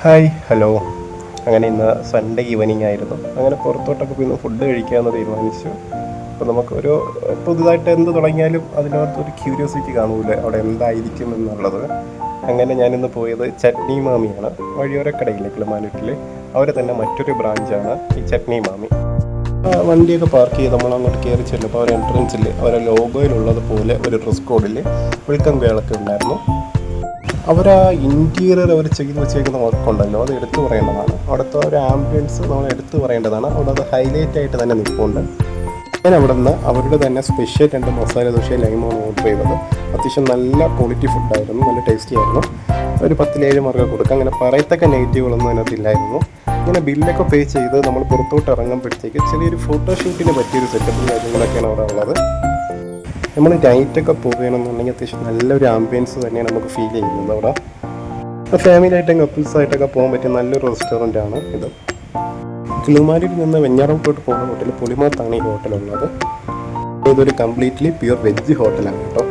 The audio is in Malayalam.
Hi hello. അങ്ങനെ ഇന്ന് സൺഡേ ഈവനിങ് ആയിരുന്നു. അങ്ങനെ പുറത്തോട്ടൊക്കെ പോയി ഫുഡ് കഴിക്കാമെന്ന് തീരുമാനിച്ചു. അപ്പോൾ നമുക്കൊരു പുതുതായിട്ട് എന്ത് തുടങ്ങിയാലും അതിനകത്തൊരു ക്യൂരിയോസിറ്റി കാണൂലേ അവിടെ എന്തായിരിക്കും എന്നുള്ളത്. അങ്ങനെ ഞാനിന്ന് പോയത് ചട്നി മാമിയാണ്. വഴിയോരക്കടയിലെ കിളിമാനൂരിൽ അവരെ തന്നെ മറ്റൊരു ബ്രാഞ്ചാണ് ഈ ചട്നി മാമി. വണ്ടിയൊക്കെ പാർക്ക് ചെയ്ത് നമ്മൾ അങ്ങോട്ട് കയറി ചെല്ലുമ്പോൾ അവർ എൻട്രൻസിൽ അവരെ ലോഗോയിലുള്ളതുപോലെ ഒരു ഡ്രസ് കോഡിൽ വെൽക്കം വേളൊക്കെ ഉണ്ടായിരുന്നു. അവർ ആ ഇൻറ്റീരിയർ അവർ ചെയ്ത് വെച്ചേക്കുന്ന വർക്കുണ്ടല്ലോ, അത് എടുത്തു പറയേണ്ടതാണ്. അവിടുത്തെ ഒരു ആംബിയൻസ് നമ്മൾ എടുത്തു പറയേണ്ടതാണ്. അവിടെ അത് ഹൈലൈറ്റ് ആയിട്ട് തന്നെ നിൽപ്പുണ്ട്. ഞാൻ അവിടെ നിന്ന് അവരുടെ തന്നെ സ്പെഷ്യൽ 2 മസാല ദോശ ലൈമാണ് ഓർഡർ ചെയ്തത്. അത്യാവശ്യം നല്ല ക്വാളിറ്റി ഫുഡായിരുന്നു, നല്ല ടേസ്റ്റി ആയിരുന്നു. ഒരു 10-7 മാർക്ക് കൊടുക്കുക. അങ്ങനെ പറയത്തക്ക നെഗറ്റീവുകളൊന്നും അതിനകത്തില്ലായിരുന്നു. ഇങ്ങനെ ബില്ലൊക്കെ പേ ചെയ്ത് നമ്മൾ പുറത്തോട്ട് ഇറങ്ങുമ്പോഴത്തേക്ക് ചെറിയൊരു ഫോട്ടോഷൂട്ടിന് പറ്റിയൊരു സെറ്റപ്പും കാര്യങ്ങളൊക്കെയാണ് അവിടെ ഉള്ളത്. നമ്മൾ നൈറ്റൊക്കെ പോവുകയാണെന്നുണ്ടെങ്കിൽ അത്യാവശ്യം നല്ലൊരു ആംബിയൻസ് തന്നെയാണ് നമുക്ക് ഫീൽ ചെയ്യുന്നത് അവിടെ. ഫാമിലി ആയിട്ടും കപ്പിൾസായിട്ടൊക്കെ പോകാൻ പറ്റിയ നല്ലൊരു റെസ്റ്റോറൻ്റാണ് ഇത്. കിളിമാനൂരിൽ നിന്ന് വെഞ്ഞാറമൂട്ടോട്ട് പോകുന്ന ഹോട്ടൽ പുളിമാത്താണ് ഈ ഹോട്ടലുള്ളത്. ഇതൊരു കംപ്ലീറ്റ്ലി പ്യുവർ വെജ് ഹോട്ടലാണ് കേട്ടോ.